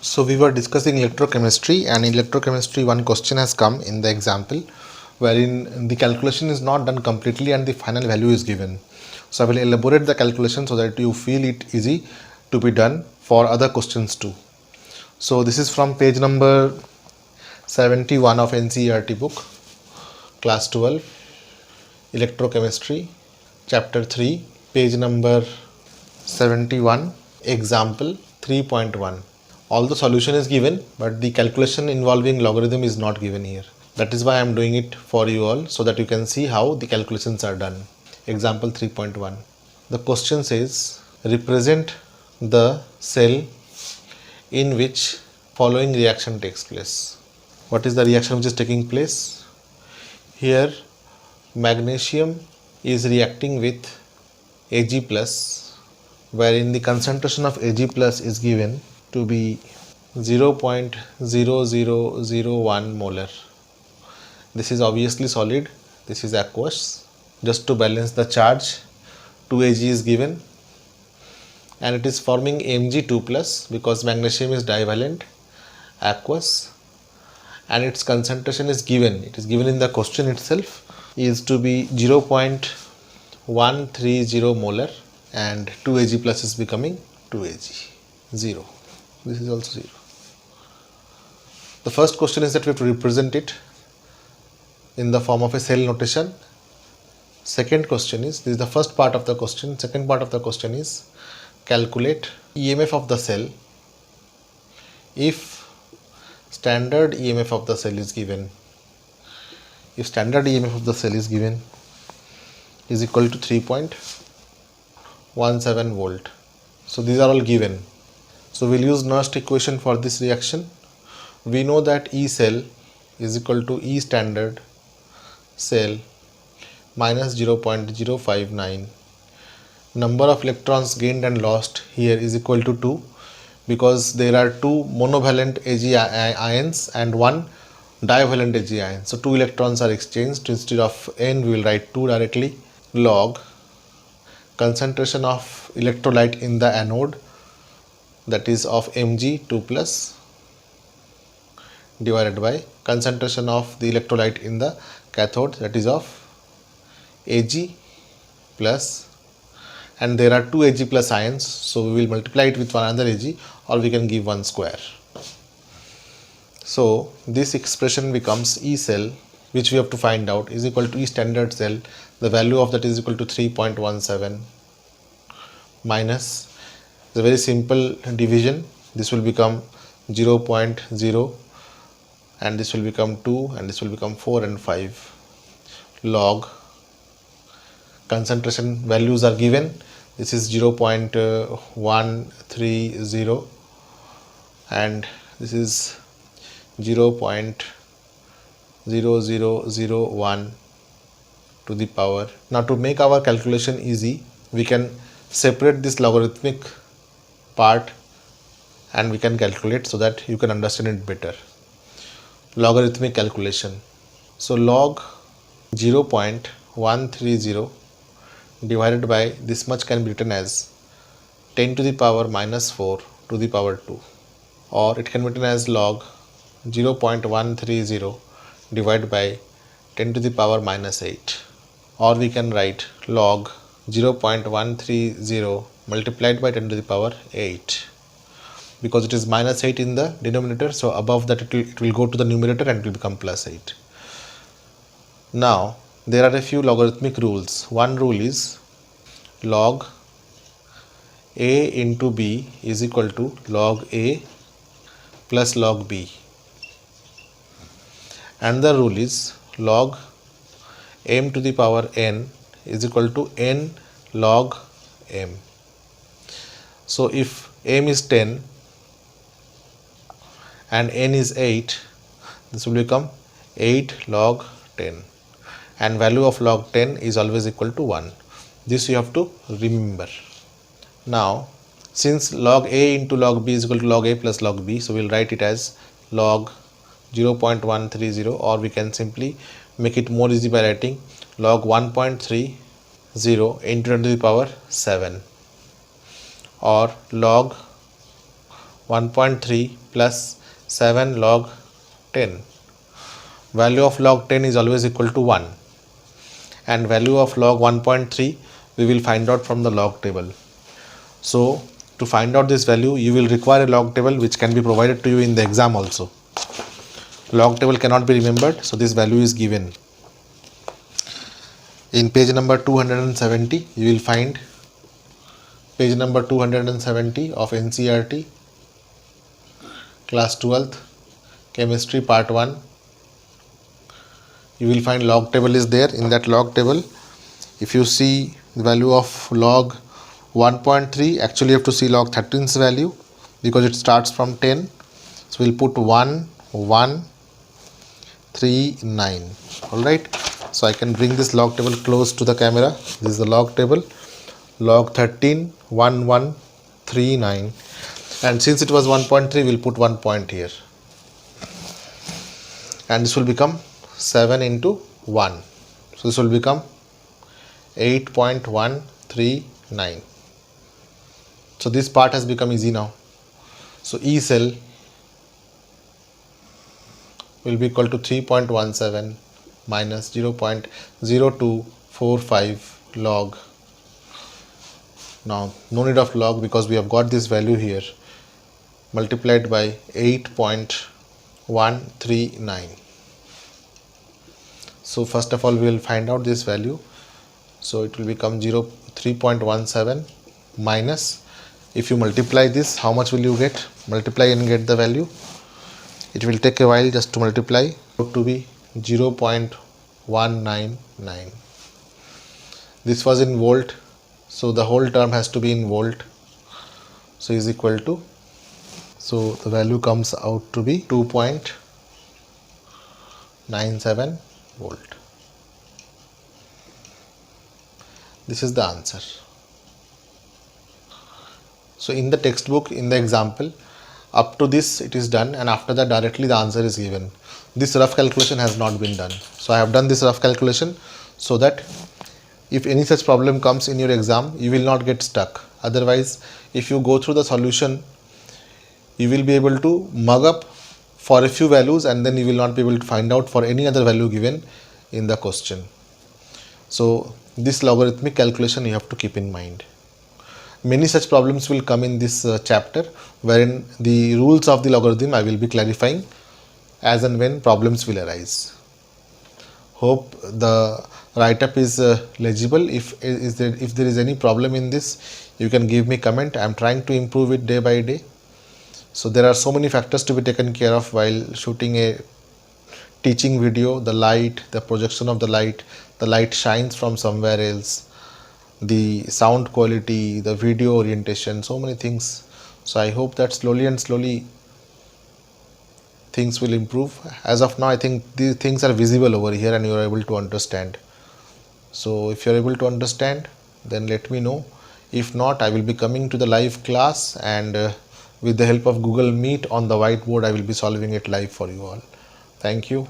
So we were discussing electrochemistry, and in electrochemistry one question has come in the example wherein the calculation is not done completely and the final value is given. So I will elaborate the calculation so that you feel it easy to be done for other questions too. So this is from page number 71 of NCERT book, class 12, electrochemistry, chapter 3, page number 71, example 3.1. All the solution is given, but the calculation involving logarithm is not given here. That is why I am doing it for you all, so that you can see how the calculations are done. Example 3.1. The question says, represent the cell in which following reaction takes place. What is the reaction which is taking place? Here magnesium is reacting with Ag plus, wherein the concentration of Ag plus is given to be 0.0001 molar. This is obviously solid, this is aqueous. Just to balance the charge, 2 Ag is given, and it is forming Mg2 plus because magnesium is divalent, aqueous, and its concentration is given. It is given in the question itself, is to be 0.130 molar, and 2 Ag plus is becoming 2 Ag, 0. This is also 0. The first question is that we have to represent it in the form of a cell notation. Second question is, this is the first part of the question. Second part of the question is, calculate EMF of the cell if standard EMF of the cell is given. If standard EMF of the cell is given is equal to 3.17 volt. So these are all given. So we'll use Nernst equation for this reaction. We know that E cell is equal to E standard cell minus 0.059. Number of electrons gained and lost here is equal to 2, because there are 2 monovalent Ag ions and 1 divalent Ag ion. So 2 electrons are exchanged. Instead of n, we will write 2 directly. Log concentration of electrolyte in the anode, that is of Mg2 plus, divided by concentration of the electrolyte in the cathode, that is of Ag plus, and there are 2 Ag plus ions, so we will multiply it with one another Ag, or we can give 1 square. So this expression becomes E cell, which we have to find out, is equal to E standard cell. The value of that is equal to 3.17 minus the very simple division. This will become 0.0, and this will become 2, and this will become 4 and 5. Log concentration values are given. This is 0.130, and this is 0.0001 to the power. Now to make our calculation easy, we can separate this logarithmic part and we can calculate so that you can understand it better. Logarithmic calculation. So log 0.130 divided by this much can be written as 10 to the power minus 4 to the power 2, or it can be written as log 0.130 divided by 10 to the power minus 8, or we can write log 0.130 multiplied by 10 to the power 8, because it is minus 8 in the denominator, so above that it will go to the numerator and it will become plus 8. Now there are a few logarithmic rules. One rule is log A into B is equal to log A plus log B. Another rule is log m to the power n is equal to n log m. So if m is 10 and n is 8, this will become 8 log 10, and value of log 10 is always equal to 1. This you have to remember. Now since log A into log B is equal to log A plus log B, so we will write it as log 0.130, or we can simply make it more easy by writing log 1.30 into 10 to the power 7, or log 1.3 plus 7 log 10. Value of log 10 is always equal to 1, and value of log 1.3 we will find out from the log table. So to find out this value, you will require a log table which can be provided to you in the exam also. Log table cannot be remembered, so this value is given. In page number 270, you will find page number 270 of NCERT, class 12th, chemistry part 1. You will find log table is there. In that log table, if you see the value of log 1.3, actually you have to see log 13's value because it starts from 10. So we'll put 1, 1, 3, 9. Alright. So I can bring this log table close to the camera. This is the log table. Log 13, 1, 1, 3, 9. And since it was 1.3, we'll put 1 point here. And this will become 7 into 1. So this will become 8.139. So this part has become easy now. So E cell will be equal to 3.17 minus 0.0245 log. Now no need of log because we have got this value here, multiplied by 8.139. So first of all we will find out this value. So it will become 3.17 minus, if you multiply this, how much will you get? Multiply and get the value. It will take a while just to multiply. To be 0.199. This was in volt, so the whole term has to be in volt. So is equal to, so the value comes out to be 2.97 volt. This is the answer. So in the textbook, in the example, up to this it is done, and after that directly the answer is given. This rough calculation has not been done. So I have done this rough calculation so that if any such problem comes in your exam, you will not get stuck. Otherwise, if you go through the solution, you will be able to mug up for a few values and then you will not be able to find out for any other value given in the question. So this logarithmic calculation you have to keep in mind. Many such problems will come in this chapter, wherein the rules of the logarithm I will be clarifying as and when problems will arise. Hope the write-up is legible. If there is any problem in this, you can give me comment. I am trying to improve it day by day. So there are so many factors to be taken care of while shooting a teaching video. The light, the projection of the light shines from somewhere else, the sound quality, the video orientation, so many things. So I hope that slowly and slowly things will improve. As of now, I think these things are visible over here and you are able to understand. So if you are able to understand, then let me know. If not, I will be coming to the live class, and with the help of Google Meet on the whiteboard, I will be solving it live for you all. Thank you.